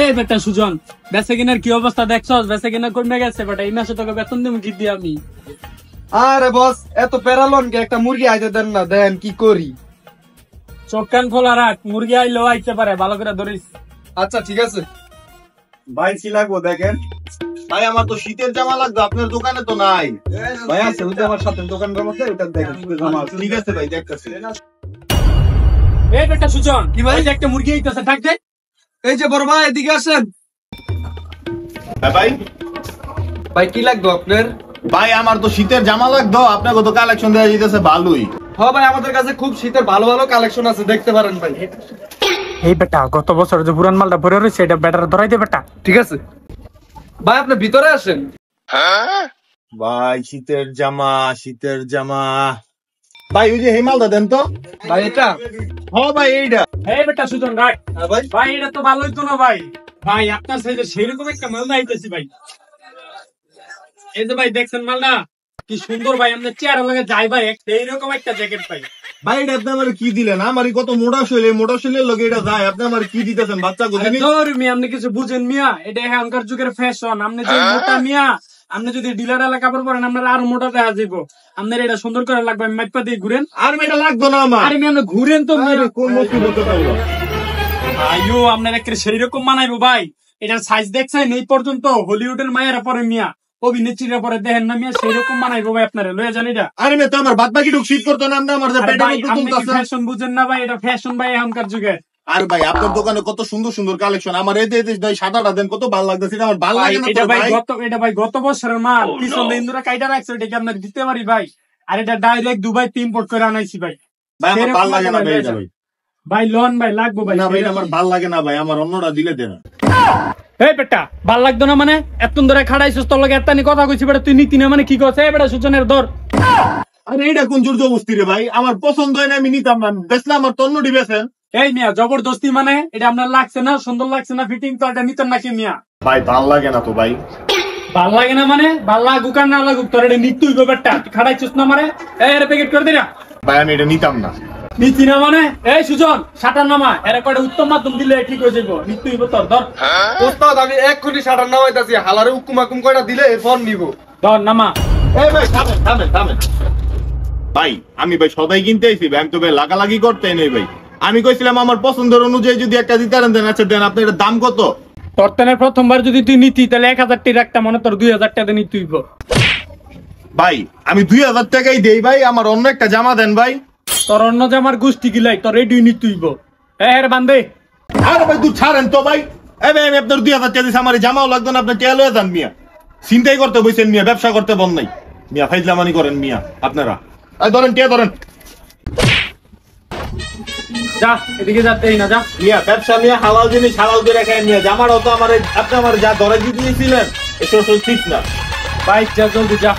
এই বেটা সুজন, বেচা কিনার কি অবস্থা দেখছস? বেচা কিনা কমে গেছে বেটা। এই মাসে তোকে বেতন দিব কি দিয়ে আমি? আরে বস, এত পেরালন কে একটা মুরগি আইতে দেন না, দেন কি করি। চোখ কান খোলা রাখ, মুরগি আইলেও আইতে পারে, ভালো করে ধরিস। আচ্ছা ঠিক আছে ভাই কি লাগবো দেখেন। ভাই আমার তো শীতের জামা লাগতো, আপনার দোকানে তো নাই। ভাই আছে ওই যে আমার সাথে দোকানটার মধ্যে, ওটা দেখেন জামা। ঠিক আছে ভাই, দেখতেছি। এই বেটা সুজন, কি ভাই? ওই যে একটা মুরগি আইতাছে, ডাক দে। এই যে বড় ভাই এদিকে আসেন। ভাই ভাই কি লাগবে আপনার? ভাই আমার তো শীতের জামা লাগতো, আপনাকে তো কালেকশন দেওয়া যেতেছে ভালোই। হ্যাঁ ভাই, আমাদের কাছে খুব শীতের ভালো ভালো কালেকশন আছে, দেখতে পারেন ভাই। এই বেটা গত বছর যে পুরান মালটা ভরে রয়েছে, এটা বেটার ধরাই দে বেটা। ঠিক আছে ভাই, আপনি ভিতরে আসেন। ভাই শীতের জামা, শীতের জামা। ভাই ওই যে হেমালদা দেন তো। ভাই এটা? হ্যাঁ ভাই এইটা। এই বেটা সুজন রাখ। হ্যাঁ ভাই। ভাই এটা তো ভালোই তো না ভাই। ভাই আপনার সাইজে সেইরকম একটা মাল আইতেছি ভাই। এই যে ভাই দেখছেন মালটা কি সুন্দর ভাই, আমাদের চেহারা লাগে যাই ভাই, এইরকম একটা জ্যাকেট ভাই। ভাই এটা আপনি আমার কি দিলেন? আমার কত মোটা শৈলে, মোটা শৈলের লোক এটা যায়, আপনি আমার কি দিতেছেন? বাচ্চা আরে ধর মিয়া, আপনি কিছু বুঝেন মিয়া? এটা এখনকার যুগের ফ্যাশন। আপনি যে মোটা মিয়া, আপনি যদি ডিলার এলাকা কাপড় পরেন, আপনার আরো মোটা দেখা যাবো। আপনার এটা সুন্দর করে লাগবে, আমি মাইপা দিয়ে ঘুরেন। আর এটা লাগতো না আমার। আরে মিয়া আপনি ঘুরেন তো। কোন বস্তু বলতে পারবো? আইও আপনার একটা সেই রকম মানাইবো ভাই। এটার সাইজ দেখছেন? এই পর্যন্ত হলিউডের মায়েরা পরে মিয়া, অভিনেত্রীরা পরে দেখেন না মিয়া, সেই রকম মানাইবো ভাই আপনারা। লয়ে যান এটা। আরে মেয়ে তো আমার বাদ বাকি ঢুক শীত করতো না, আমার যে পেটের মধ্যে তুলতেছে। ফ্যাশন বুঝেন না ভাই, এটা ফ্যাশন ভাই এখনকার যুগে। আর ভাই আপনার দোকানে কত সুন্দর সুন্দর কালেকশন, আমার এতে সাদাটা দেন, কত ভালো লাগতেছে। এটা আমার ভালো লাগে না। এটা ভাই গত বছরের মাল, পিছনে ইন্দুরা কাইটা রাখছে, এটা কি আপনার দিতে পারি ভাই? আর এটা ডাইরেক্ট দুবাই ইম্পোর্ট করে আনাইছি ভাই। ভাই আমার ভালো লাগে না ভাই, এটা ভাই। ভাই লোন ভাই লাগবো ভাই। না ভাই আমার ভালো লাগে না ভাই, আমার অন্যটা দিলে দেন। এই বেটা ভাল লাগতো না মানে? এতক্ষণ ধরে খাড়াইছিস, তোর লগে এত্তানি কথা কইছি বেটা, তুই নীতি না মানে কি করছ? এই বেটা সুজনের ধর। আরে এটা কোন জোর জবস্তি রে ভাই? আমার পছন্দ হয় না, আমি নিতাম না। বেচলাম, আমার তন্নটি বেচেন। এই মিয়া জবরদস্তি মানে? এটা আপনার লাগছে না, সুন্দর লাগছে না, ফিটিং তো এটা নিতেন নাকি মিয়া? ভাই ভাল লাগে না তো ভাই। ভাল লাগে না মানে? ভাল লাগুক আর না লাগুক, তোর এটা নিত্যই বেটা। তুই খাড়াইছিস না মানে? এই এর প্যাকেট করে দিরা। ভাই আমি এটা নিতাম না। নীতি না মানে? এই সুজন শাটার নামা, এর কয়টা উত্তম মাধ্যম দিলে ঠিক হয়ে যাবো। নিত্যই তোর ধর। ওস্তাদ আমি এক্ষুনি শাটার নামাইতাছি, হালারে উকুম আকুম কয়টা দিলে এরপর নিব। ধর নামা। এই ভাই থামেন থামেন থামেন ভাই, আমি ভাই সদাই কিনতে আইছি ভাই, আমি তো ভাই লাগালাগি করতে নেই ভাই। আমি কইছিলাম আমার পছন্দের অনুযায়ী যদি একটা দিতে দেন। আচ্ছা দেন, আপনার এটার দাম কত? তোর তেনের প্রথমবার যদি তুই নিতি তাহলে 1000 টাকা রাখতাম, মানে তোর 2000 টাকা নিতেই। ভাই আমি 2000 টাকাই দেই ভাই, আমার অন্য একটা জামা দেন ভাই। তোর অন্য জামার গোষ্ঠী গিলাই, তোর রেডি নিতুইব। এর বান্ধে। আরে ভাই তুই ছাড়েন তো ভাই। এই ভাই আমি আপনার 2000 টাকা দিছি, আমার জামাও লাগতো না, আপনার টেয়া লয়ে যান মিয়া। চিন্তাই করতে বইছেন মিয়া, ব্যবসা করতে বল নাই মিয়া, ফাইজলামানি করেন মিয়া আপনারা। এই ধরেন টেয়া ধরেন। যা এদিকে যাতেই না, যা মিয়া ব্যবসা মিয়া, হালাল জিনিস হালাল করে খায় মিয়া। জামাটাও তো আমার আপনি আমার যা ধরে দিয়েছিলেন, এসব ঠিক না। বাইক যা, জলদি যা।